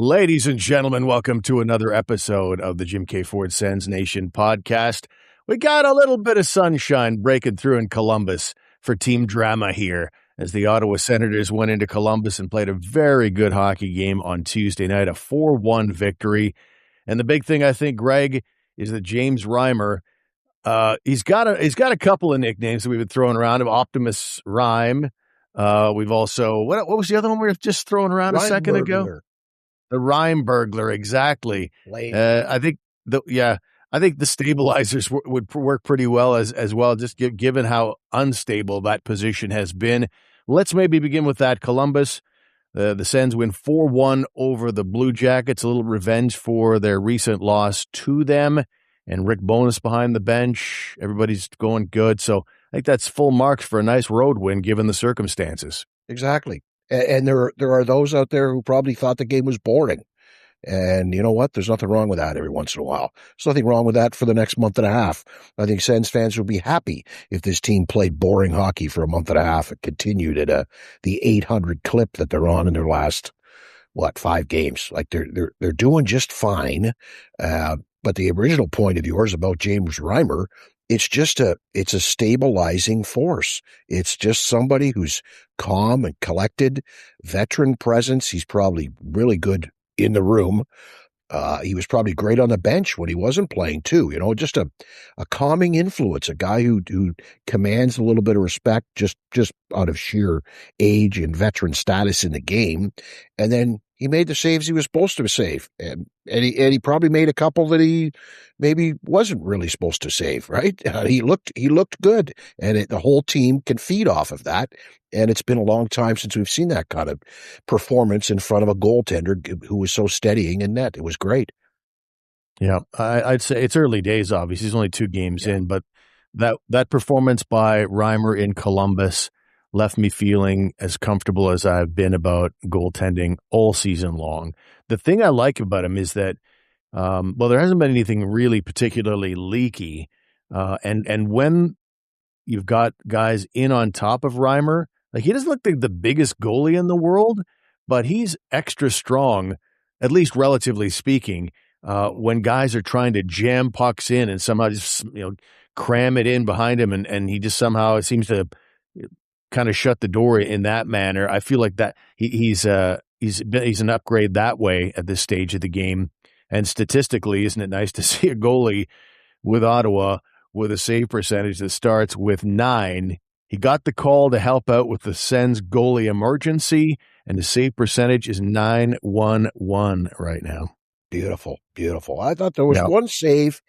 Ladies and gentlemen, welcome to another episode of the Jim K. Ford Sens Nation podcast. We got a little bit of sunshine breaking through in Columbus for team drama here as the Ottawa Senators went into Columbus and played a very good hockey game on Tuesday night, a 4-1 victory. And the big thing, I think, Greg, is that James Reimer, he's got a couple of nicknames that we've been throwing around, Optimus Rhyme. We've also, what was the other one we were just throwing around a second ago? The Rhyme Burglar, exactly. I think the stabilizers would work pretty well as well, just given how unstable that position has been. Let's maybe begin with that. Columbus, the Sens win 4-1 over the Blue Jackets, a little revenge for their recent loss to them. And Rick Bowness behind the bench. Everybody's going good. So I think that's full marks for a nice road win given the circumstances. Exactly. And there are those out there who probably thought the game was boring. And you know what? There's nothing wrong with that every once in a while. There's nothing wrong with that for the next month and a half. I think Sens fans would be happy if this team played boring hockey for a month and a half and continued at the 800 clip that they're on in their last, 5 games. Like they're doing just fine. But the original point of yours about James Reimer, it's a stabilizing force. It's just somebody who's calm and collected, veteran presence. He's probably really good in the room. He was probably great on the bench when he wasn't playing too, just a calming influence, a guy who commands a little bit of respect just out of sheer age and veteran status in the game. And then he made the saves he was supposed to save. And he probably made a couple that he maybe wasn't really supposed to save, right? He looked good, and the whole team can feed off of that. And it's been a long time since we've seen that kind of performance in front of a goaltender who was so steadying in net. It was great. Yeah, I'd say it's early days, obviously. He's only 2 games in, but that performance by Reimer in Columbus left me feeling as comfortable as I've been about goaltending all season long. The thing I like about him is that, there hasn't been anything really particularly leaky. And when you've got guys in on top of Reimer, like he doesn't look like the biggest goalie in the world, but he's extra strong, at least relatively speaking, when guys are trying to jam pucks in and somehow just, cram it in behind him. And he just somehow seems to kind of shut the door in that manner. I feel like that he's an upgrade that way at this stage of the game. And statistically, isn't it nice to see a goalie with Ottawa with a save percentage that starts with 9? He got the call to help out with the Sens goalie emergency, and the save percentage is 9-1-1 right now. Beautiful, beautiful. I thought there was one save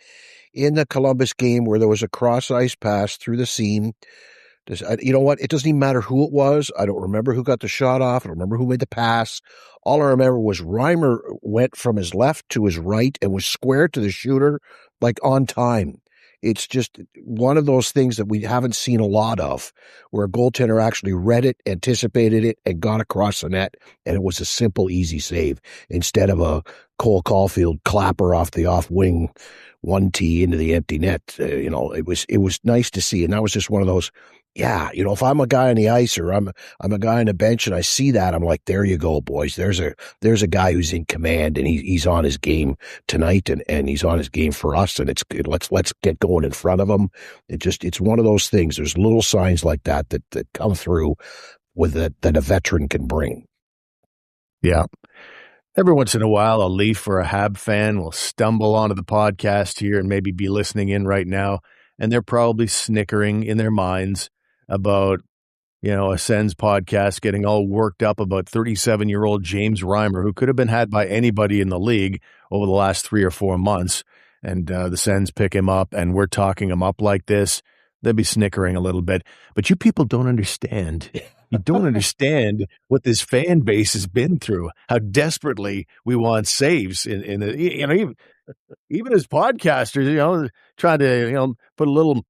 in the Columbus game where there was a cross ice pass through the seam. You know what? It doesn't even matter who it was. I don't remember who got the shot off. I don't remember who made the pass. All I remember was Reimer went from his left to his right and was square to the shooter, like on time. It's just one of those things that we haven't seen a lot of, where a goaltender actually read it, anticipated it, and got across the net, and it was a simple, easy save instead of a Cole Caulfield clapper off the off wing 1T into the empty net. It was nice to see, and that was just one of those. Yeah, if I'm a guy on the ice or I'm a guy on the bench and I see that, I'm like, there you go, boys. There's a guy who's in command, and he's on his game tonight, and he's on his game for us, and it's good. Let's get going in front of him. It's one of those things. There's little signs like that come through with that a veteran can bring. Yeah. Every once in a while, a Leaf or a Hab fan will stumble onto the podcast here and maybe be listening in right now, and they're probably snickering in their minds about, a Sens podcast getting all worked up about 37-year-old James Reimer, who could have been had by anybody in the league over the last 3 or 4 months, and the Sens pick him up, and we're talking him up like this. They'll be snickering a little bit. But you people don't understand. You don't understand what this fan base has been through, how desperately we want saves in the, even as podcasters, trying to, put a little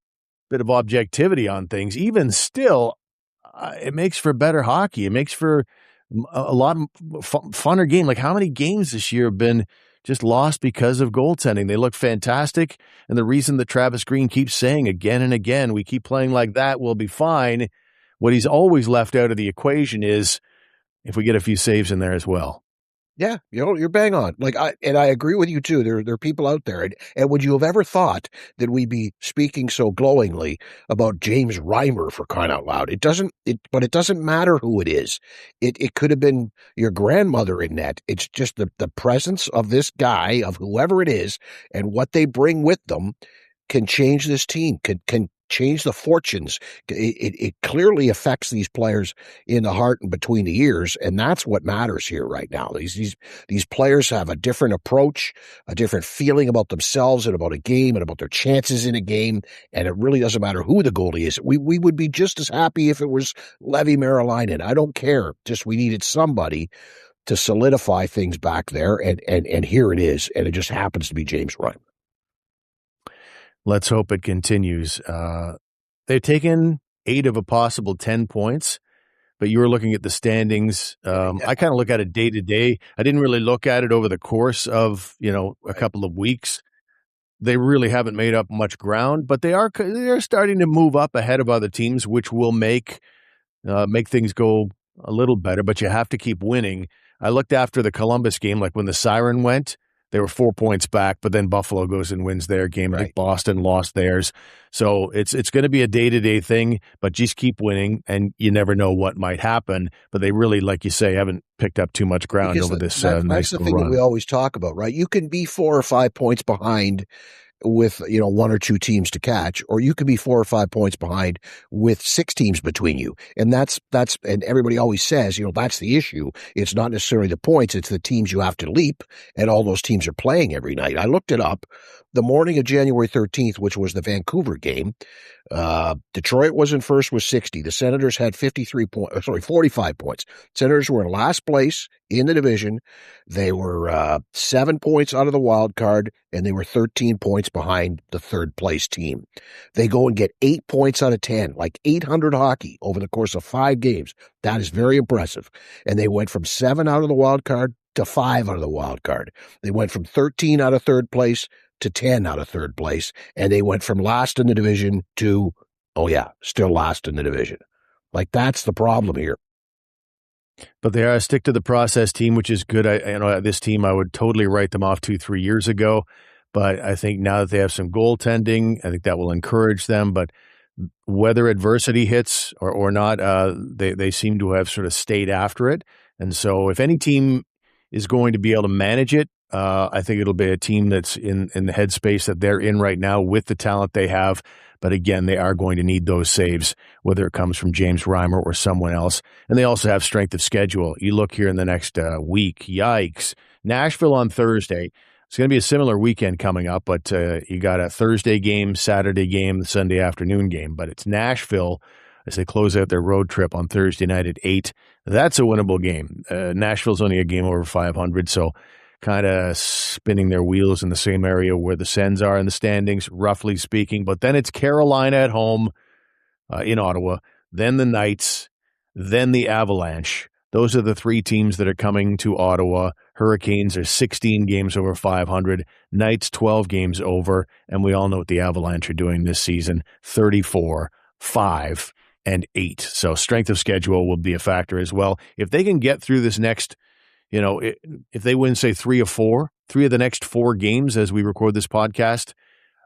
bit of objectivity on things. Even still, it makes for better hockey. It makes for a lot funner game. Like, how many games this year have been just lost because of goaltending? They look fantastic, and the reason that Travis Green keeps saying again and again, we keep playing like that, we'll be fine. What he's always left out of the equation is if we get a few saves in there as well. Yeah, you're bang on. I agree with you too. There are people out there, and would you have ever thought that we'd be speaking so glowingly about James Reimer, for crying out loud? But it doesn't matter who it is. It could have been your grandmother in net. It's just the presence of this guy, of whoever it is, and what they bring with them can change this team, can change the fortunes. It clearly affects these players in the heart and between the ears, and that's what matters here right now. These players have a different approach, a different feeling about themselves and about a game and about their chances in a game, and it really doesn't matter who the goalie is. We would be just as happy if it was Leevi Merilainen. I don't care. Just we needed somebody to solidify things back there, and here it is, and it just happens to be James Reimer. Let's hope it continues. They've taken 8 of a possible 10 points, but you were looking at the standings. I kind of look at it day to day. I didn't really look at it over the course of, a couple of weeks. They really haven't made up much ground, but they're starting to move up ahead of other teams, which will make things go a little better, but you have to keep winning. I looked after the Columbus game, like when the siren went, they were 4 points back, but then Buffalo goes and wins their game. Right. I think Boston lost theirs. So it's going to be a day-to-day thing, but just keep winning, and you never know what might happen. But they really, like you say, haven't picked up too much ground over this nice that's the thing run. that we always talk about, right? You can be 4 or 5 points behind with 1 or 2 teams to catch, or you could be 4 or 5 points behind with 6 teams between you. And that's and everybody always says, that's the issue. It's not necessarily the points, it's the teams you have to leap, and all those teams are playing every night. I looked it up. The morning of January 13th, which was the Vancouver game, Detroit was in first with 60. The Senators had 45 points. Senators were in last place in the division. They were 7 points out of the wild card, and they were 13 points behind the third place team. They go and get 8 points out of 10, like 800 hockey over the course of 5 games. That is very impressive. And they went from 7 out of the wild card to 5 out of the wild card. They went from 13 out of third place to 10 out of third place, and they went from last in the division to, still last in the division. Like, that's the problem here. But they are a stick-to-the-process team, which is good. This team, I would totally write them off 2-3 years ago, but I think now that they have some goaltending, I think that will encourage them. But whether adversity hits or not, they seem to have sort of stayed after it. And so if any team is going to be able to manage it, I think it'll be a team that's in the headspace that they're in right now with the talent they have. But again, they are going to need those saves, whether it comes from James Reimer or someone else. And they also have strength of schedule. You look here in the next week, yikes. Nashville on Thursday. It's going to be a similar weekend coming up, but you got a Thursday game, Saturday game, Sunday afternoon game. But it's Nashville as they close out their road trip on Thursday night at 8. That's a winnable game. Nashville's only a game over 500, so kind of spinning their wheels in the same area where the Sens are in the standings, roughly speaking. But then it's Carolina at home in Ottawa, then the Knights, then the Avalanche. Those are the 3 teams that are coming to Ottawa. Hurricanes are 16 games over 500, Knights 12 games over, and we all know what the Avalanche are doing this season, 34, 5, and 8. So strength of schedule will be a factor as well. If they can get through this next, if they win, say, 3 of the next 4 games as we record this podcast,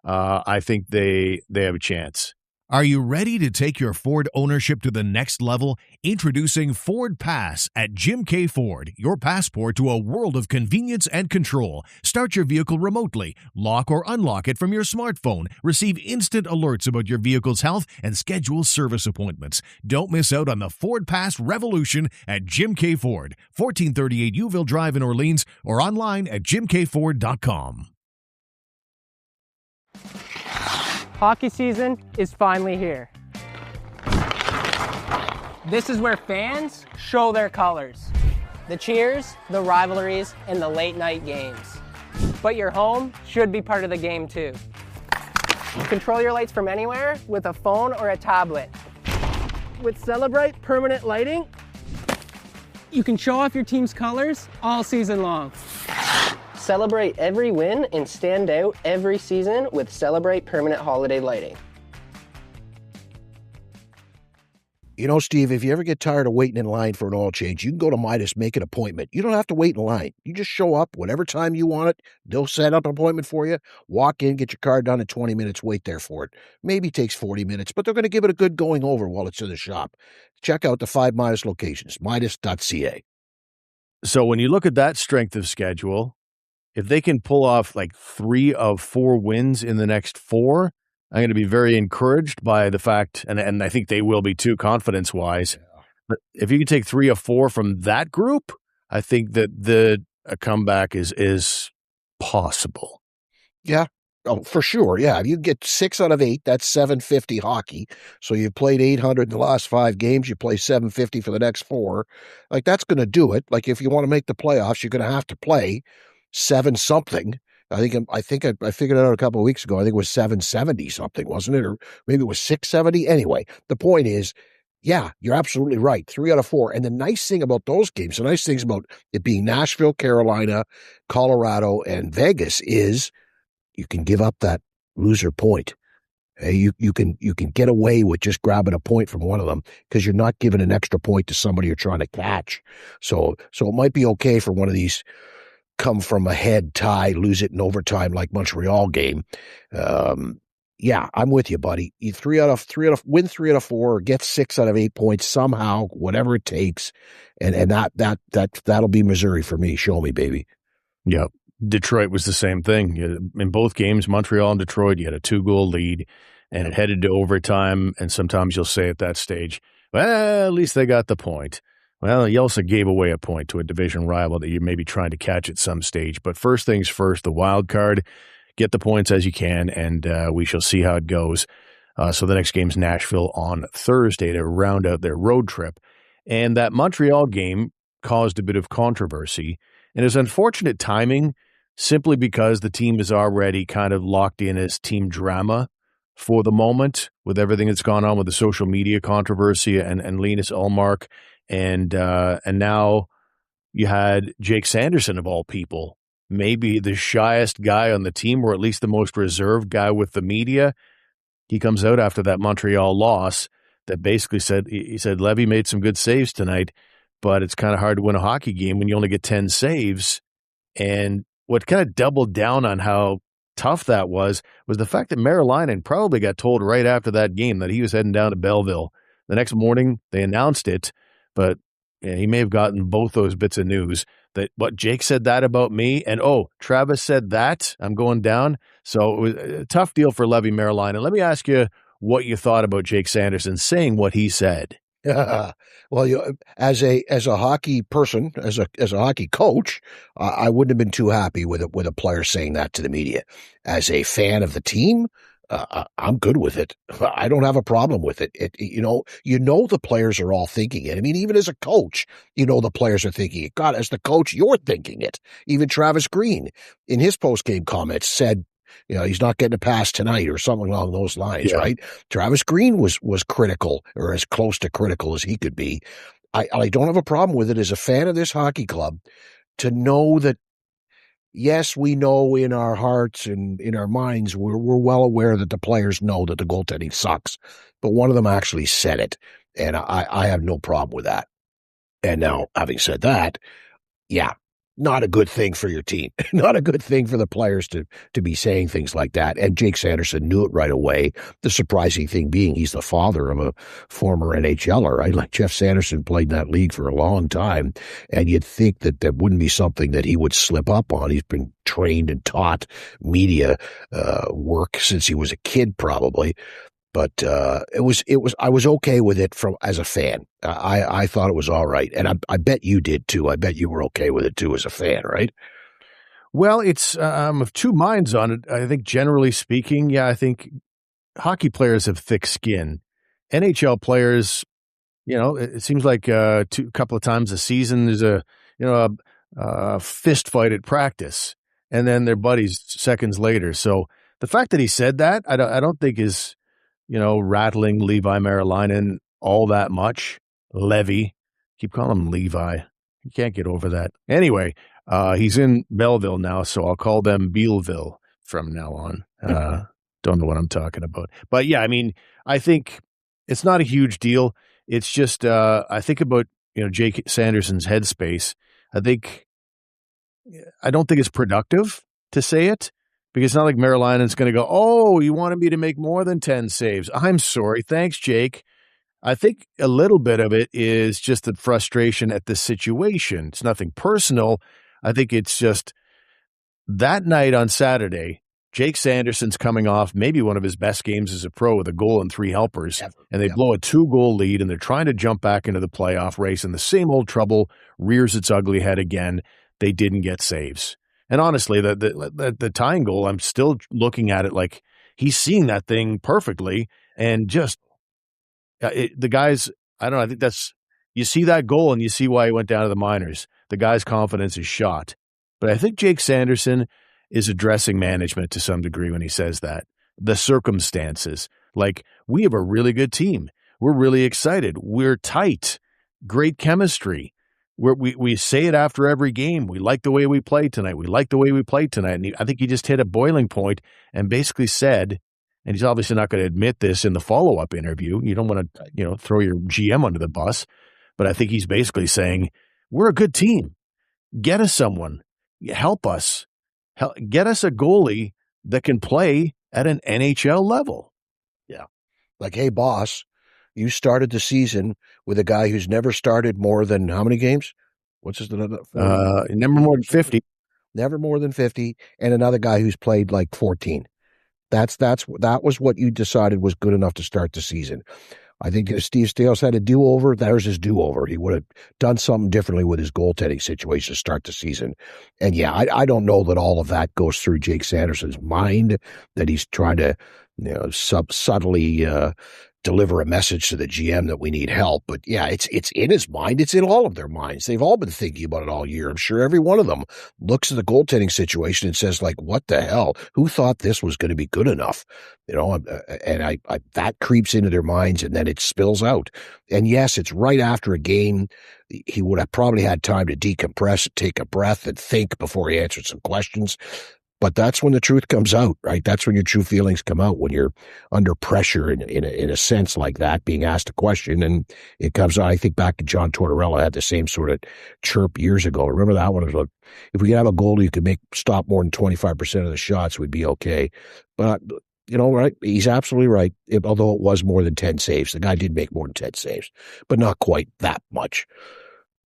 I think they have a chance. Are you ready to take your Ford ownership to the next level? Introducing Ford Pass at Jim K. Ford, your passport to a world of convenience and control. Start your vehicle remotely, lock or unlock it from your smartphone, receive instant alerts about your vehicle's health, and schedule service appointments. Don't miss out on the Ford Pass revolution at Jim K. Ford, 1438 Uville Drive in Orleans, or online at jimkford.com. Hockey season is finally here. This is where fans show their colors. The cheers, the rivalries, and the late night games. But your home should be part of the game too. Control your lights from anywhere with a phone or a tablet. With Celebrate Permanent Lighting, you can show off your team's colors all season long. Celebrate every win and stand out every season with Celebrate Permanent Holiday Lighting. You know, Steve, if you ever get tired of waiting in line for an oil change, you can go to Midas, make an appointment. You don't have to wait in line. You just show up whatever time you want it. They'll set up an appointment for you. Walk in, get your car done in 20 minutes, wait there for it. Maybe takes 40 minutes, but they're going to give it a good going over while it's in the shop. Check out the 5 Midas locations, midas.ca. So when you look at that strength of schedule, if they can pull off like 3 of 4 wins in the next 4, I'm going to be very encouraged by the fact, and I think they will be too, confidence-wise. Yeah. But if you can take 3 of 4 from that group, I think that a comeback is possible. Yeah. Oh, for sure. Yeah. If you get 6 out of 8, that's 750 hockey. So you've played 800 in the last 5 games. You play 750 for the next 4. Like, that's going to do it. Like, if you want to make the playoffs, you're going to have to play 7 something. I think I figured it out a couple of weeks ago. I think it was 770 something, wasn't it? Or maybe it was 670. Anyway, the point is, yeah, you're absolutely right. 3 out of 4. And the nice thing about those games, the nice things about it being Nashville, Carolina, Colorado, and Vegas is you can give up that loser point. You can get away with just grabbing a point from one of them because you're not giving an extra point to somebody you're trying to catch. So it might be okay for one of these come from ahead, tie, lose it in overtime like Montreal game. Yeah, I'm with you, buddy. You win 3 out of 4, or get 6 out of 8 points somehow, whatever it takes, and that'll be Missouri for me. Show me, baby. Yeah, Detroit was the same thing. In both games, Montreal and Detroit, you had a 2-goal lead, and it headed to overtime. And sometimes you'll say at that stage, well, at least they got the point. Well, you also gave away a point to a division rival that you may be trying to catch at some stage. But first things first, the wild card, get the points as you can, and we shall see how it goes. So the next game's Nashville on Thursday to round out their road trip. And that Montreal game caused a bit of controversy, and it's unfortunate timing simply because the team is already kind of locked in as team drama for the moment with everything that's gone on with the social media controversy and Linus Ullmark. And now you had Jake Sanderson, of all people, maybe the shyest guy on the team, or at least the most reserved guy with the media. He comes out after that Montreal loss that basically said, Levi made some good saves tonight, but it's kind of hard to win a hockey game when you only get 10 saves. And what kind of doubled down on how tough that was the fact that Merilainen probably got told right after that game that he was heading down to Belleville. The next morning, they announced it. But he may have gotten both those bits of news that what Jake said that about me, and Travis said that I'm going down. So it was a tough deal for Leevi Merilainen. Let me ask you what you thought about Jake Sanderson saying what he said. Well, as a hockey person, as a hockey coach, I wouldn't have been too happy with a player saying that to the media. As a fan of the team, I'm good with it. I don't have a problem with it. You know, the players are all thinking it. I mean, even as a coach, the players are thinking it. God, as the coach, you're thinking it. Even Travis Green, in his post-game comments, said, he's not getting a pass tonight or something along those lines, yeah. Right? Travis Green was critical, or as close to critical as he could be. I don't have a problem with it as a fan of this hockey club to know that, yes, we know in our hearts and in our minds, we're well aware that the players know that the goaltending sucks, but one of them actually said it, and I have no problem with that. And now, having said that, yeah, not a good thing for your team, not a good thing for the players to be saying things like that. And Jake Sanderson knew it right away. The surprising thing being he's the father of a former NHLer, right? Like Jeff Sanderson played in that league for a long time. And you'd think that there wouldn't be something that he would slip up on. He's been trained and taught media work since he was a kid, probably. But I was okay with it as a fan. I thought it was all right. And I bet you did too. I bet you were okay with it too as a fan, right? Well, it's I'm of two minds on it. I think generally speaking, yeah, I think hockey players have thick skin. NHL players, it seems like a couple of times a season there's a fist fight at practice, and then they're buddies seconds later. So the fact that he said that, I don't think is rattling Leevi Merilainen all that much. Levi. Keep calling him Levi. You can't get over that. Anyway, he's in Belleville now, so I'll call them Bealville from now on. Don't know what I'm talking about. But yeah, I mean, I think it's not a huge deal. It's just I think about Jake Sanderson's headspace. I don't think it's productive to say it, because it's not like Merilainen's going to go, oh, you wanted me to make more than 10 saves. I'm sorry. Thanks, Jake. I think a little bit of it is just the frustration at the situation. It's nothing personal. I think it's just that night on Saturday, Jake Sanderson's coming off maybe one of his best games as a pro with a goal and 3 helpers, and they blow a 2-goal lead, and they're trying to jump back into the playoff race, and the same old trouble rears its ugly head again. They didn't get saves. And honestly, the tying goal, I'm still looking at it like he's seeing that thing perfectly, and just the guys, I don't know, I think you see that goal and you see why he went down to the minors. The guy's confidence is shot. But I think Jake Sanderson is addressing management to some degree when he says that. The circumstances. Like, we have a really good team. We're really excited. We're tight. Great chemistry. We say it after every game. We like the way we played tonight. We like the way we played tonight. And I think he just hit a boiling point and basically said, and he's obviously not going to admit this in the follow-up interview. You don't want to, throw your GM under the bus. But I think he's basically saying, we're a good team. Get us someone. Help us. Get us a goalie that can play at an NHL level. Yeah. Like, hey, boss, you started the season with a guy who's never started more than how many games? What's his number? Never more than 50. Never more than 50. And another guy who's played like 14. That was what you decided was good enough to start the season. I think if Steve Staios had a do-over, there's his do-over. He would have done something differently with his goaltending situation to start the season. And yeah, I don't know that all of that goes through Jake Sanderson's mind, that he's trying to subtly deliver a message to the GM that we need help. But yeah, it's in his mind. It's in all of their minds. They've all been thinking about it all year. I'm sure every one of them looks at the goaltending situation and says, like, what the hell? Who thought this was going to be good enough? And I that creeps into their minds, and then it spills out. And yes, it's right after a game. He would have probably had time to decompress, take a breath, and think before he answered some questions. But that's when the truth comes out, right? That's when your true feelings come out, when you're under pressure in a sense like that, being asked a question, and it comes out. I think back to John Tortorella had the same sort of chirp years ago. Remember that one? It was like, if we could have a goalie who could stop more than 25% of the shots, we'd be okay. But right? He's absolutely right. Although it was more than 10 saves, the guy did make more than 10 saves, but not quite that much.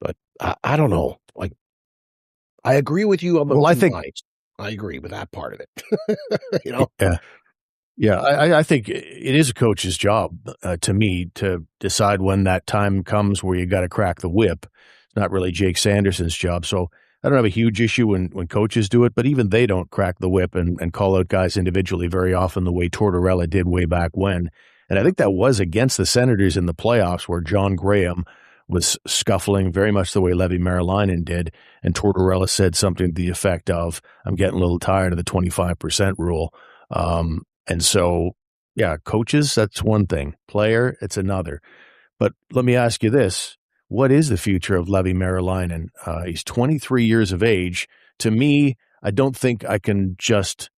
But I don't know. Like, I agree with you on the lines. I agree with that part of it. Yeah. I think it is a coach's job, to me, to decide when that time comes where you got to crack the whip. It's not really Jake Sanderson's job. So I don't have a huge issue when coaches do it, but even they don't crack the whip and call out guys individually very often the way Tortorella did way back when. And I think that was against the Senators in the playoffs, where John Graham was scuffling very much the way Leevi Merilainen did, and Tortorella said something to the effect of, I'm getting a little tired of the 25% rule. And so, yeah, coaches, that's one thing. Player, it's another. But let me ask you this. What is the future of Leevi Merilainen? He's 23 years of age. To me, I don't think I can just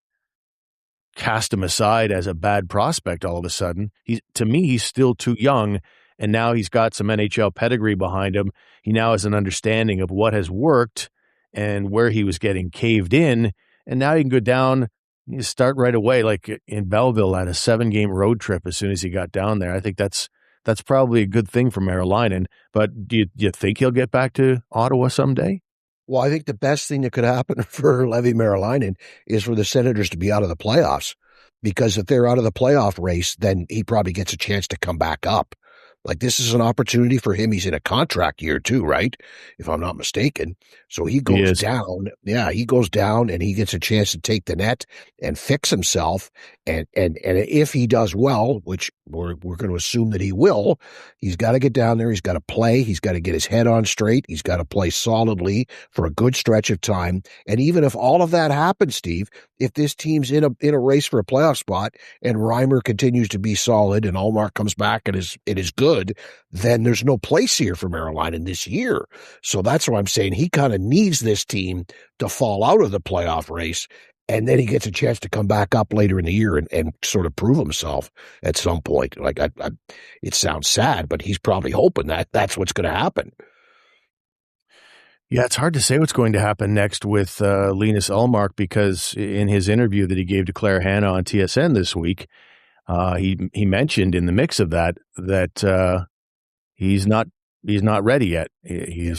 cast him aside as a bad prospect all of a sudden. To me, he's still too young. And now he's got some NHL pedigree behind him. He now has an understanding of what has worked and where he was getting caved in. And now he can go down, you start right away, like in Belleville, at a 7-game road trip as soon as he got down there. I think that's probably a good thing for Merilainen. But do you think he'll get back to Ottawa someday? Well, I think the best thing that could happen for Leevi Merilainen is for the Senators to be out of the playoffs. Because if they're out of the playoff race, then he probably gets a chance to come back up. Like, this is an opportunity for him. He's in a contract year too, right? If I'm not mistaken. So he goes down. Yeah, he goes down and he gets a chance to take the net and fix himself. And if he does well, which we're going to assume that he will, he's got to get down there. He's got to play. He's got to get his head on straight. He's got to play solidly for a good stretch of time. And even if all of that happens, Steve, if this team's in a race for a playoff spot and Reimer continues to be solid and Ullmark comes back and it is good, then there's no place here for Merilainen this year. So that's why I'm saying he kind of needs this team to fall out of the playoff race and then he gets a chance to come back up later in the year and sort of prove himself at some point. Like, it sounds sad, but he's probably hoping that that's what's going to happen. Yeah, it's hard to say what's going to happen next with Linus Ullmark, because in his interview that he gave to Claire Hanna on TSN this week, he mentioned in the mix of that he's not ready yet. He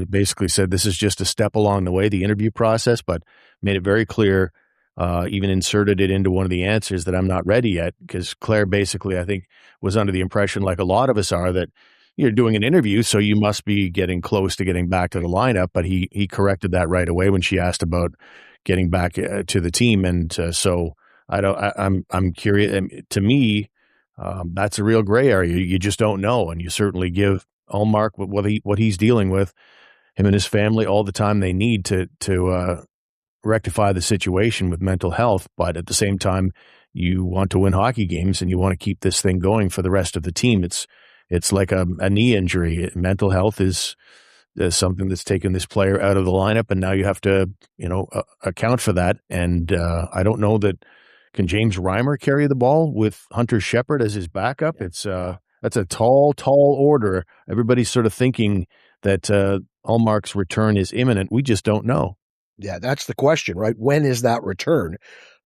basically said this is just a step along the way, the interview process, but made it very clear, even inserted it into one of the answers, that I'm not ready yet, because Claire basically, I think, was under the impression, like a lot of us are, that you're doing an interview, so you must be getting close to getting back to the lineup. But he corrected that right away when she asked about getting back to the team, and so I'm curious. And to me, that's a real gray area. You just don't know, and you certainly give Ullmark what he's dealing with, him and his family, all the time they need to rectify the situation with mental health. But at the same time, you want to win hockey games, and you want to keep this thing going for the rest of the team. It's like a knee injury. Mental health is something that's taken this player out of the lineup, and now you have to, account for that. And I don't know that, can James Reimer carry the ball with Hunter Shepard as his backup? It's that's a tall order. Everybody's sort of thinking that Ullmark's return is imminent. We just don't know. Yeah, that's the question, right? When is that return?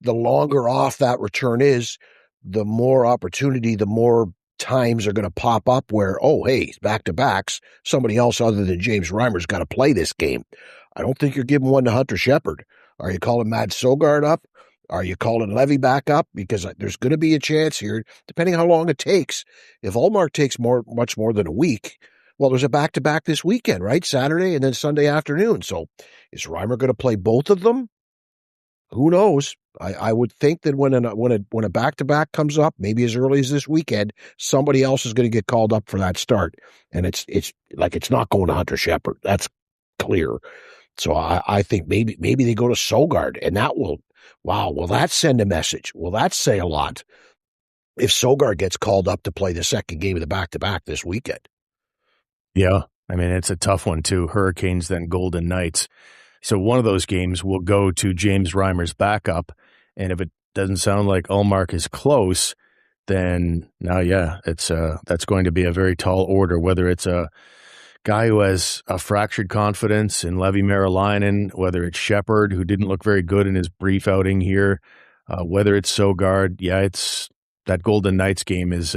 The longer off that return is, the more opportunity, the more times are going to pop up where, oh, hey, back-to-backs, somebody else other than James Reimer's got to play this game. I don't think you're giving one to Hunter Shepard. Are you calling Matt Sogard up? Are you calling Levi back up? Because there's going to be a chance here, depending how long it takes. If Ullmark takes much more than a week, well, there's a back-to-back this weekend, right? Saturday and then Sunday afternoon. So is Reimer going to play both of them? Who knows? I would think that when a back-to-back comes up, maybe as early as this weekend, somebody else is going to get called up for that start. And it's not going to Hunter Shepard. That's clear. So I think maybe they go to Sogard, and that will that send a message? Will that say a lot if Sogard gets called up to play the second game of the back-to-back this weekend? Yeah. I mean, it's a tough one too. Hurricanes, then Golden Knights. So one of those games will go to James Reimer's backup. And if it doesn't sound like Ullmark is close, then that's going to be a very tall order, whether it's a guy who has a fractured confidence in Leevi Merilainen, whether it's Shepard, who didn't look very good in his brief outing here, whether it's Sogard. Yeah, it's that Golden Knights game is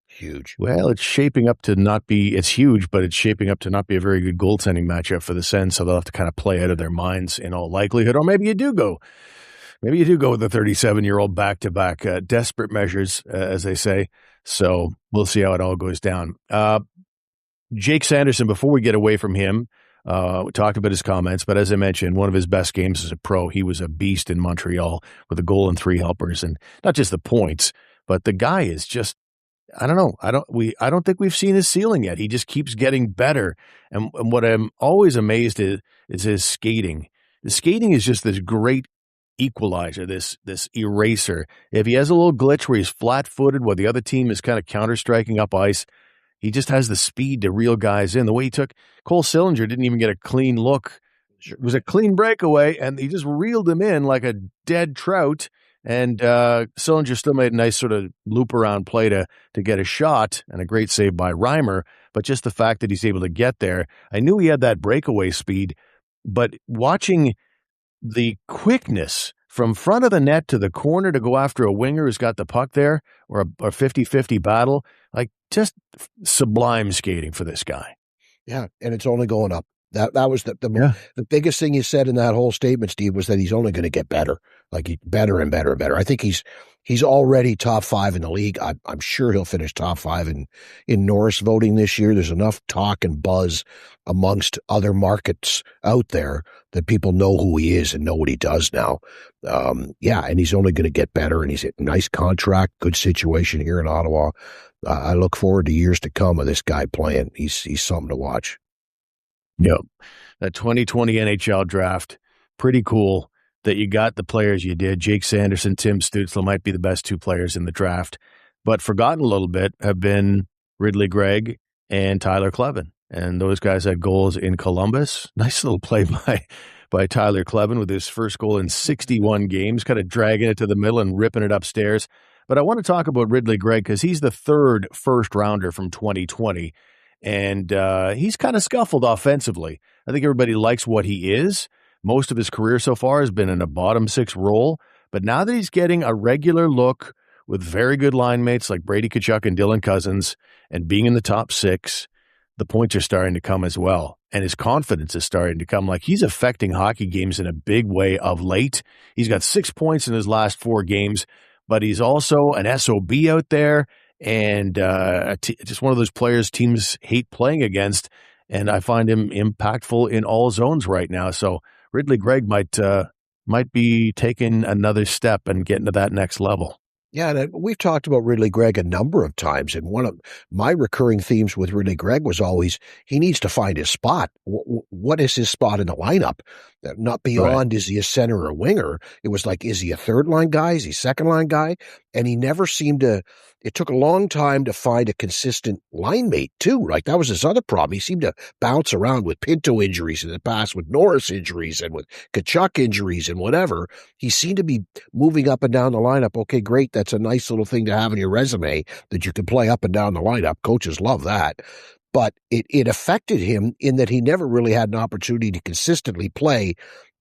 huge. Well, it's shaping up to not be, it's huge, but it's shaping up to not be a very good goaltending matchup for the Sens, so they'll have to kind of play out of their minds in all likelihood. Or maybe you do go with the 37-year-old back-to-back, desperate measures, as they say. So we'll see how it all goes down. Jake Sanderson, before we get away from him, we talked about his comments, but as I mentioned, one of his best games as a pro, he was a beast in Montreal with a goal and 3 helpers, and not just the points, but the guy is just, I don't know. I don't think we've seen his ceiling yet. He just keeps getting better. And what I'm always amazed is his skating. The skating is just this great equalizer, this eraser. If he has a little glitch where he's flat-footed while the other team is kind of counter-striking up ice, he just has the speed to reel guys in. The way he took Cole Sillinger didn't even get a clean look. It was a clean breakaway, and he just reeled him in like a dead trout. And Sillinger still made a nice sort of loop-around play to get a shot, and a great save by Reimer. But just the fact that he's able to get there, I knew he had that breakaway speed, but watching the quickness from front of the net to the corner to go after a winger who's got the puck there, or a 50-50 battle, like just sublime skating for this guy. Yeah, and it's only going up. That was the biggest thing you said in that whole statement, Steve, was that he's only going to get better, like better and better and better. I think he's already top 5 in the league. I'm sure he'll finish top 5 in Norris voting this year. There's enough talk and buzz amongst other markets out there that people know who he is and know what he does now. And he's only going to get better, and he's a nice contract, good situation here in Ottawa. I look forward to years to come of this guy playing. He's something to watch. Yep. That 2020 NHL draft, pretty cool that you got the players you did. Jake Sanderson, Tim Stützle might be the best 2 players in the draft, but forgotten a little bit have been Ridley Greig and Tyler Kleven. And those guys had goals in Columbus. Nice little play by by Tyler Clevin with his first goal in 61 games, kind of dragging it to the middle and ripping it upstairs. But I want to talk about Ridley Greig because he's the third first-rounder from 2020, and he's kind of scuffled offensively. I think everybody likes what he is. Most of his career so far has been in a bottom six role, but now that he's getting a regular look with very good line mates like Brady Tkachuk and Dylan Cousins and being in the top six, the points are starting to come as well. And his confidence is starting to come. Like, he's affecting hockey games in a big way of late. He's got 6 points in his last 4 games, but he's also an SOB out there and just one of those players teams hate playing against. And I find him impactful in all zones right now. So Ridley Greig might be taking another step and getting to that next level. Yeah, and we've talked about Ridley Greig a number of times, and one of my recurring themes with Ridley Greig was always he needs to find his spot. What is his spot in the lineup? Not beyond, Is he a center or a winger? It was like, is he a third-line guy? Is he a second-line guy? And he never seemed to – it took a long time to find a consistent line mate, too. Like, that was his other problem. He seemed to bounce around with Pinto injuries in the past, with Norris injuries and with Tkachuk injuries and whatever. He seemed to be moving up and down the lineup. Okay, great. That's a nice little thing to have in your resume that you can play up and down the lineup. Coaches love that. But it affected him in that he never really had an opportunity to consistently play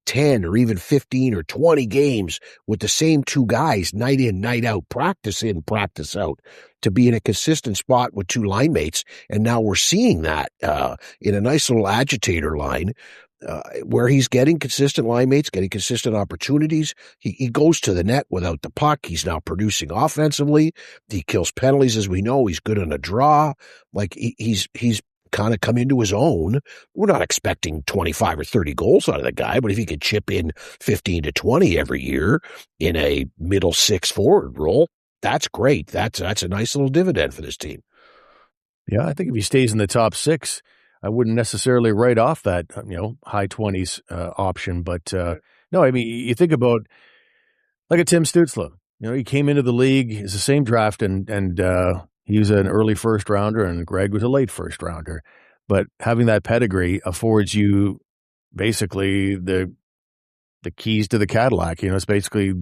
10 or even 15 or 20 games with the same 2 guys night in, night out, practice in, practice out, to be in a consistent spot with 2 line mates. And now we're seeing that in a nice little agitator line where he's getting consistent line mates, getting consistent opportunities. He goes to the net without the puck. He's now producing offensively. He kills penalties, as we know. He's good on a draw. Like, he's kind of come into his own. We're not expecting 25 or 30 goals out of the guy, but if he could chip in 15 to 20 every year in a middle 6 forward role, that's great. That's a nice little dividend for this team. Yeah, I think if he stays in the top 6, I wouldn't necessarily write off that, high 20s option. But no, I mean, you think about like a Tim Stützle. He came into the league, it's the same draft, and he was an early first rounder, and Greig was a late first rounder. But having that pedigree affords you basically the keys to the Cadillac. It's basically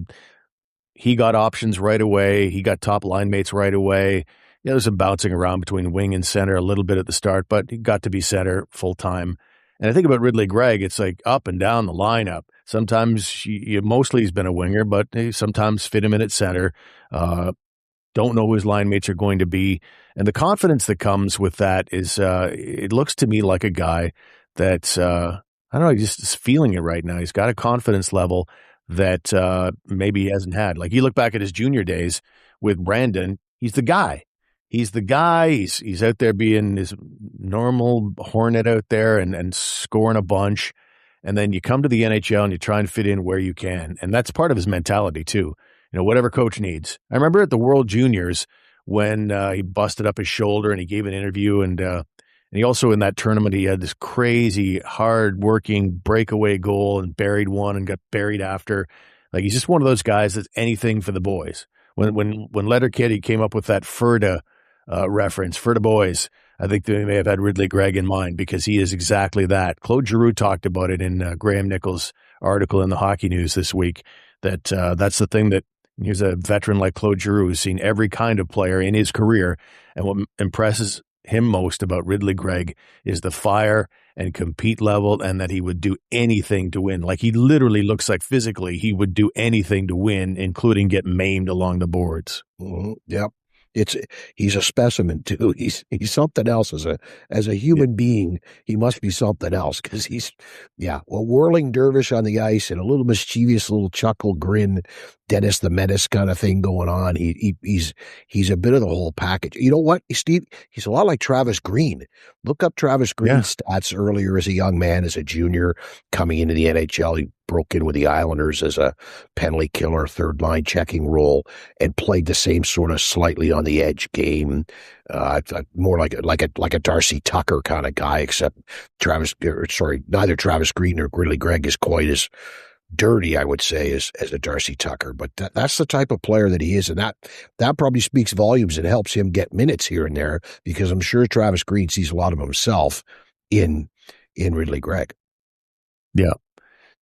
he got options right away. He got top line mates right away. There's some bouncing around between wing and center a little bit at the start, but he got to be center full time. And I think about Ridley Greig, it's like up and down the lineup. Sometimes mostly he's been a winger, but they sometimes fit him in at center. Don't know who his line mates are going to be. And the confidence that comes with that is, it looks to me like a guy that's, I don't know, he's just feeling it right now. He's got a confidence level that maybe he hasn't had. Like, you look back at his junior days with Brandon, he's the guy. He's the guy. He's out there being his normal Hornet out there and scoring a bunch. And then you come to the NHL and you try and fit in where you can. And that's part of his mentality too. Whatever coach needs. I remember at the World Juniors when he busted up his shoulder and he gave an interview. And he also, in that tournament, he had this crazy, hard-working breakaway goal and buried one and got buried after. Like, he's just one of those guys that's anything for the boys. When Letterkenny came up with that Ferda reference, Ferda boys, I think they may have had Ridley Greig in mind because he is exactly that. Claude Giroux talked about it in Graham Nichols' article in the Hockey News this week, that that's the thing that here's a veteran like Claude Giroux who's seen every kind of player in his career. And what impresses him most about Ridley Greig is the fire and compete level, and that he would do anything to win. Like, he literally looks like physically he would do anything to win, including get maimed along the boards. Mm-hmm. Yep. He's a specimen too. He's something else as a human being. He must be something else because he's a whirling dervish on the ice and a little mischievous little chuckle grin, Dennis the Menace kind of thing going on. He's a bit of the whole package. You know what, Steve? He's a lot like Travis Green. Look up Travis Green's stats earlier as a young man, as a junior coming into the NHL. He broke in with the Islanders as a penalty killer, third line checking role, and played the same sort of slightly on the edge game, more like a Darcy Tucker kind of guy, except neither Travis Green nor Ridley Greig is quite as dirty, I would say, as a Darcy Tucker. But that's the type of player that he is, and that probably speaks volumes and helps him get minutes here and there, because I'm sure Travis Green sees a lot of himself in Ridley Greig. Yeah.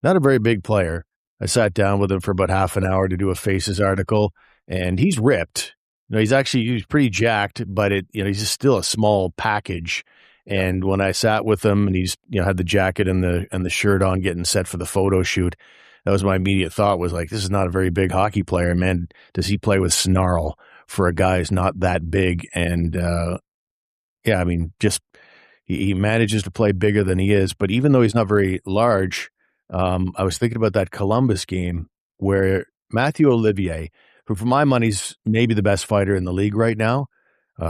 not a very big player. I sat down with him for about half an hour to do a Faces article, and he's ripped. He's pretty jacked, but he's still a small package. And when I sat with him, and he's had the jacket and the shirt on, getting set for the photo shoot, that was my immediate thought. Was like, this is not a very big hockey player, man. Does he play with snarl for a guy who's not that big? And he manages to play bigger than he is. But even though he's not very large, I was thinking about that Columbus game where Matthew Olivier, who for my money is maybe the best fighter in the league right now,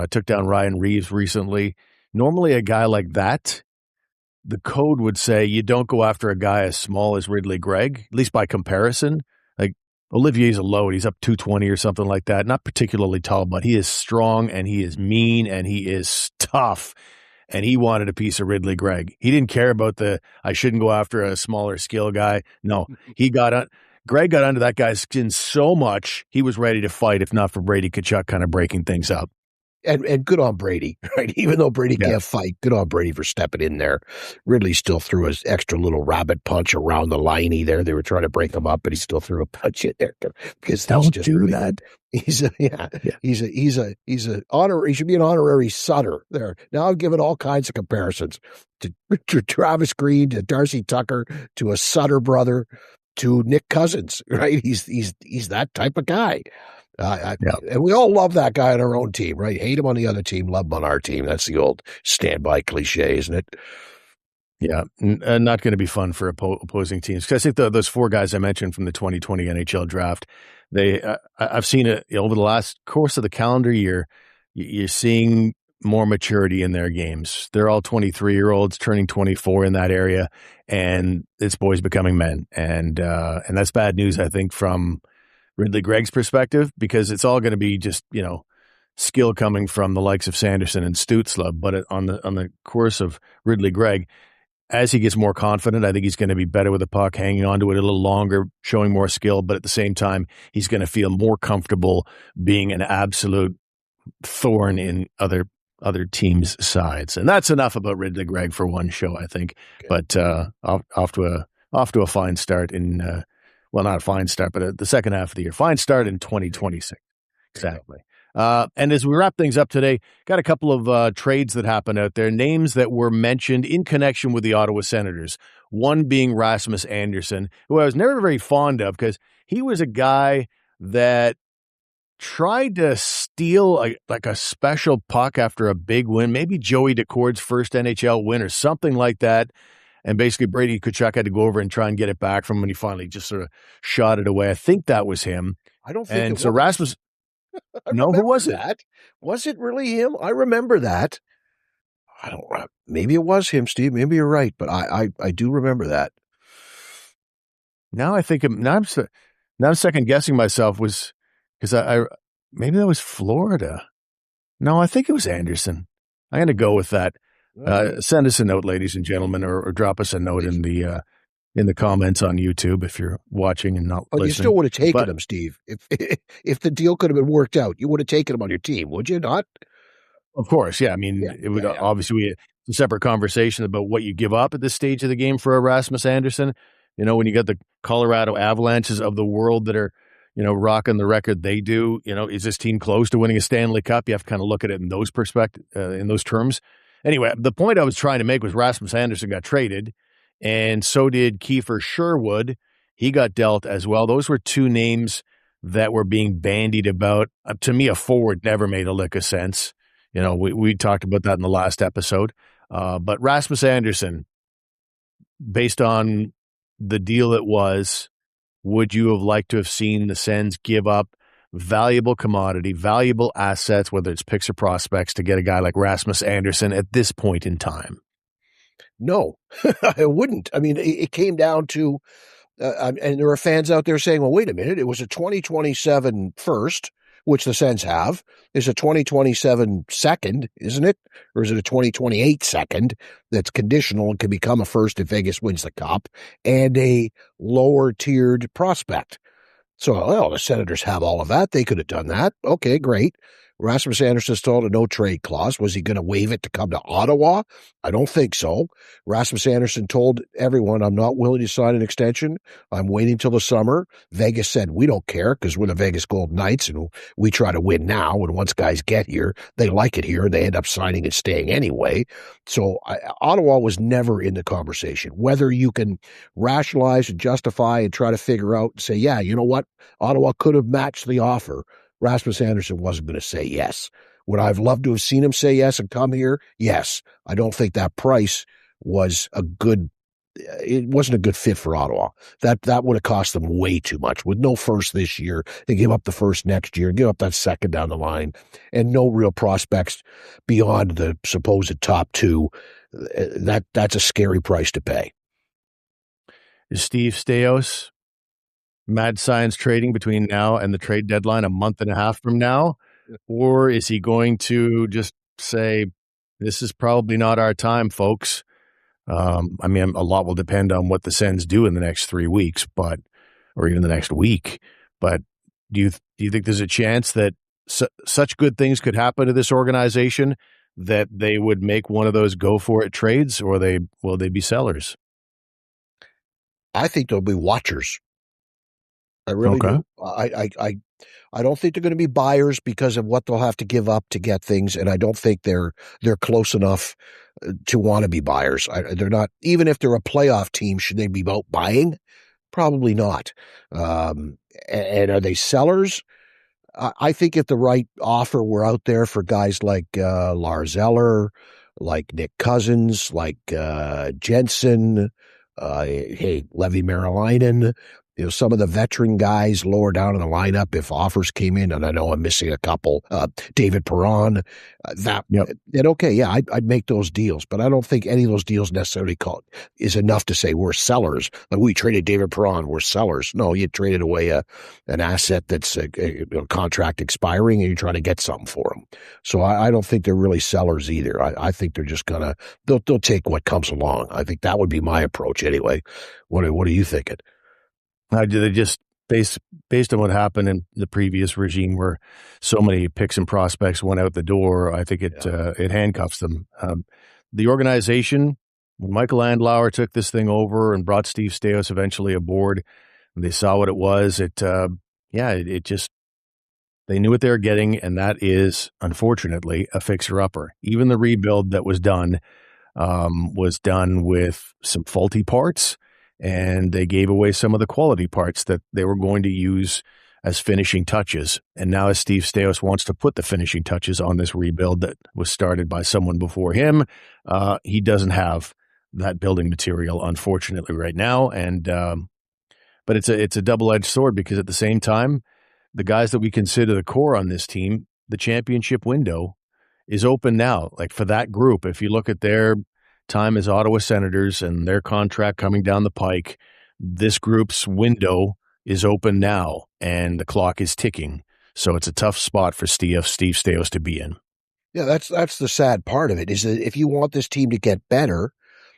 took down Ryan Reeves recently. Normally a guy like that, the code would say you don't go after a guy as small as Ridley Greig, at least by comparison. Like Olivier's a load. He's up 220 or something like that. Not particularly tall, but he is strong and he is mean and he is tough. And he wanted a piece of Ridley Greig. He didn't care about I shouldn't go after a smaller skill guy. No, Greig got under that guy's skin so much, he was ready to fight, if not for Brady Tkachuk kind of breaking things up. And good on Brady, right? Even though Brady can't fight, good on Brady for stepping in there. Ridley still threw his extra little rabbit punch around the liney there. They were trying to break him up, but he still threw a punch in there because don't do that. He's a honor. He should be an honorary Sutter there. Now I've given all kinds of comparisons to Travis Green, to Darcy Tucker, to a Sutter brother, to Nick Cousins. Right? He's that type of guy. And we all love that guy on our own team, right? Hate him on the other team, love him on our team. That's the old standby cliche, isn't it? Yeah, not going to be fun for opposing teams. Because I think those four guys I mentioned from the 2020 NHL draft, I've seen it over the last course of the calendar year. You're seeing more maturity in their games. They're all 23-year-olds turning 24 in that area, and it's boys becoming men. And that's bad news, I think, from Ridley Greig's perspective, because it's all going to be just, skill coming from the likes of Sanderson and Stützle. But on the course of Ridley Greig, as he gets more confident, I think he's going to be better with the puck, hanging on to it a little longer, showing more skill. But at the same time, he's going to feel more comfortable being an absolute thorn in other teams' sides. And that's enough about Ridley Greig for one show, I think. Okay. But off to a fine start in well, not a fine start, but the second half of the year. Fine start in 2026. Exactly. And as we wrap things up today, got a couple of trades that happened out there, names that were mentioned in connection with the Ottawa Senators. One being Rasmus Andersson, who I was never very fond of because he was a guy that tried to steal a special puck after a big win, maybe Joey Decord's first NHL win or something like that. And basically Brady Tkachuk had to go over and try and get it back from him, and he finally just sort of shot it away. I think that was him. I don't think so Rasmus. No, who was that? Was it really him? I remember that. I don't know. Maybe it was him, Steve. Maybe you're right, but I do remember that. Now I think I'm second guessing myself was because I maybe that was Florida. No, I think it was Anderson. I'm going to go with that. Send us a note, ladies and gentlemen, or drop us a note in the comments on YouTube if you're watching and not listening. You still would have taken him, Steve. If the deal could have been worked out, you would have taken him on your team, would you not? Of course, yeah. I mean, it would obviously be a separate conversation about what you give up at this stage of the game for Rasmus Andersson. When you got the Colorado Avalanches of the world that are, rocking the record they do, is this team close to winning a Stanley Cup? You have to kind of look at it in those in those terms. Anyway, the point I was trying to make was Rasmus Andersson got traded, and so did Kiefer Sherwood. He got dealt as well. Those were two names that were being bandied about. To me, a forward never made a lick of sense. We talked about that in the last episode. But Rasmus Andersson, based on the deal it was, would you have liked to have seen the Sens give up valuable commodity, valuable assets, whether it's picks or prospects, to get a guy like Rasmus Andersson at this point in time? No, I wouldn't. I mean, it came down to, and there are fans out there saying, well, wait a minute, it was a 2027 first, which the Sens have. Is a 2027 second, isn't it? Or is it a 2028 second that's conditional and can become a first if Vegas wins the Cup, and a lower tiered prospect? So, the Senators have all of that. They could have done that. Okay, great. Rasmus Anderson still had a no-trade clause. Was he going to waive it to come to Ottawa? I don't think so. Rasmus Anderson told everyone, I'm not willing to sign an extension. I'm waiting till the summer. Vegas said, we don't care because we're the Vegas Golden Knights and we try to win now. And once guys get here, they like it here and they end up signing and staying anyway. So Ottawa was never in the conversation. Whether you can rationalize and justify and try to figure out and say, yeah, you know what? Ottawa could have matched the offer. Rasmus Anderson wasn't going to say yes. Would I have loved to have seen him say yes and come here? Yes. I don't think that price was it wasn't a good fit for Ottawa. That would have cost them way too much. With no first this year, they give up the first next year, give up that second down the line, and no real prospects beyond the supposed top two. That's a scary price to pay. Is Steve Staios mad science trading between now and the trade deadline a month and a half from now? Or is he going to just say, this is probably not our time, folks? I mean, a lot will depend on what the Sens do in the next 3 weeks, or even the next week. But do you think there's a chance that such good things could happen to this organization that they would make one of those go for it trades, or will they be sellers? I think they'll be watchers. I really do. I don't think they're going to be buyers because of what they'll have to give up to get things, and I don't think they're close enough to want to be buyers. They're not. Even if they're a playoff team, should they be out buying? Probably not. And are they sellers? I think if the right offer were out there for guys like Lars Eller, like Nick Cousins, like Jensen, Leevi Merilainen, some of the veteran guys lower down in the lineup, if offers came in, and I know I'm missing a couple, David Perron, then okay, yeah, I'd make those deals, but I don't think any of those deals necessarily is enough to say we're sellers. Like, we traded David Perron, we're sellers. No, you traded away an asset that's a contract expiring, and you're trying to get something for them. So I don't think they're really sellers either. I think they're just they'll take what comes along. I think that would be my approach anyway. What are you thinking? Do they just, based on what happened in the previous regime where so many picks and prospects went out the door, I think it handcuffs them. The organization, when Michael Andlauer took this thing over and brought Steve Staios eventually aboard, and they saw what it was, it just, they knew what they were getting, and that is, unfortunately, a fixer-upper. Even the rebuild that was done with some faulty parts, and they gave away some of the quality parts that they were going to use as finishing touches. And now as Steve Staios wants to put the finishing touches on this rebuild that was started by someone before him, he doesn't have that building material, unfortunately, right now. And but it's a double-edged sword, because at the same time, the guys that we consider the core on this team, the championship window is open now. Like, for that group, if you look at their time as Ottawa Senators and their contract coming down the pike, this group's window is open now, and the clock is ticking. So it's a tough spot for Steve Staios to be in. Yeah, that's the sad part of it, is that if you want this team to get better,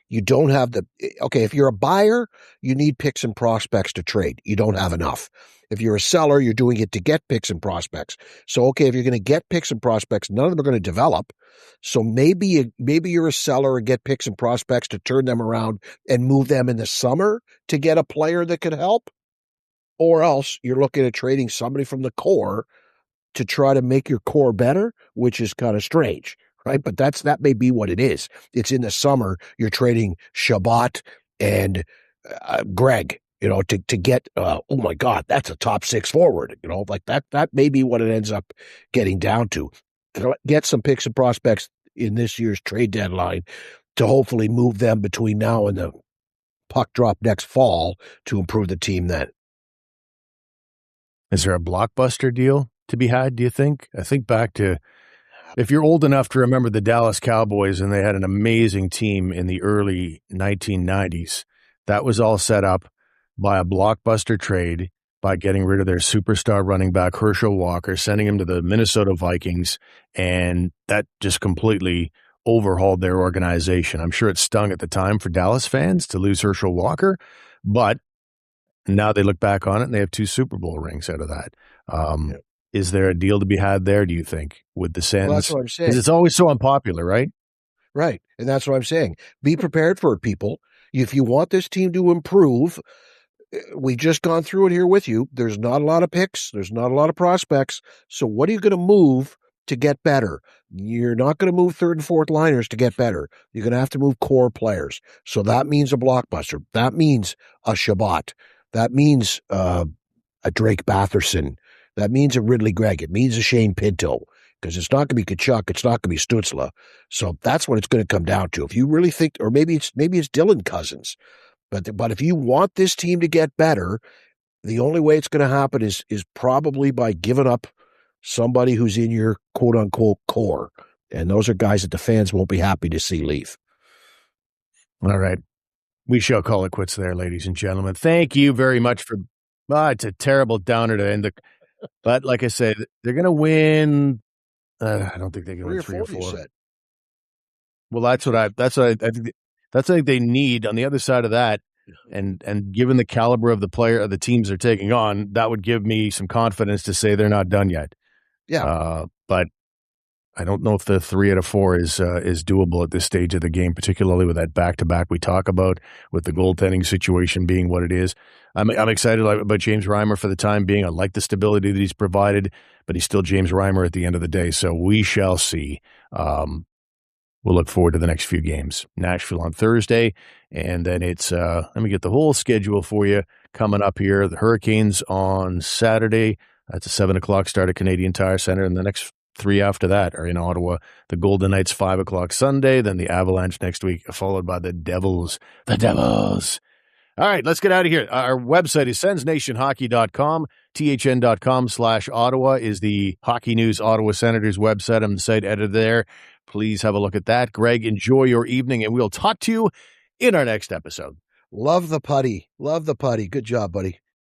you don't have if you're a buyer, you need picks and prospects to trade. You don't have enough. If you're a seller, you're doing it to get picks and prospects. So, if you're going to get picks and prospects, none of them are going to develop. So maybe you're a seller and get picks and prospects to turn them around and move them in the summer to get a player that could help. Or else you're looking at trading somebody from the core to try to make your core better, which is kind of strange, right? But that may be what it is. It's in the summer, you're trading Shabbat and Greig, to get, oh my God, that's a top six forward, like that may be what it ends up getting down to. Get some picks and prospects in this year's trade deadline to hopefully move them between now and the puck drop next fall to improve the team then. Is there a blockbuster deal to be had, do you think? I think back to, if you're old enough to remember the Dallas Cowboys, and they had an amazing team in the early 1990s, that was all set up by a blockbuster trade, by getting rid of their superstar running back, Herschel Walker, sending him to the Minnesota Vikings, and that just completely overhauled their organization. I'm sure it stung at the time for Dallas fans to lose Herschel Walker, but now they look back on it and they have 2 Super Bowl rings out of that. Is there a deal to be had there, do you think, with the Sens? Well, that's what I'm saying. Because it's always so unpopular, right? Right. And that's what I'm saying. Be prepared for it, people. If you want this team to improve, we just gone through it here with you. There's not a lot of picks. There's not a lot of prospects. So what are you going to move to get better? You're not going to move third and fourth liners to get better. You're going to have to move core players. So that means a blockbuster. That means a Shabbat. That means a Drake Batherson. That means a Ridley Greig. It means a Shane Pinto. Because it's not going to be Kachuk, it's not going to be Stützle. So that's what it's going to come down to. If you really think, or maybe it's Dylan Cousins, but if you want this team to get better, the only way it's going to happen is probably by giving up somebody who's in your quote unquote core, and those are guys that the fans won't be happy to see leave. All right, we shall call it quits there, ladies and gentlemen. Thank you very much for. It's a terrible downer to end the. But like I said, they're going to win. I don't think they can win 3 or 4. Well, that's what I think. That's what they need on the other side of that, and given the caliber of the teams they're taking on, that would give me some confidence to say they're not done yet. Yeah, but I don't know if the 3 out of 4 is doable at this stage of the game, particularly with that back-to-back we talk about, with the goaltending situation being what it is. I'm excited about James Reimer for the time being. I like the stability that he's provided, but he's still James Reimer at the end of the day. So we shall see. We'll look forward to the next few games. Nashville on Thursday, and then it's let me get the whole schedule for you coming up here. The Hurricanes on Saturday. That's a 7:00 start at Canadian Tire Center, and the next 3 after that are in Ottawa. The Golden Knights 5:00 Sunday, then the Avalanche next week, followed by the Devils. The Devils. All right, let's get out of here. Our website is sensnationhockey.com. THN.com/Ottawa is the Hockey News Ottawa Senators website. I'm the site editor there. Please have a look at that. Greg, enjoy your evening, and we'll talk to you in our next episode. Love the putty. Love the putty. Good job, buddy.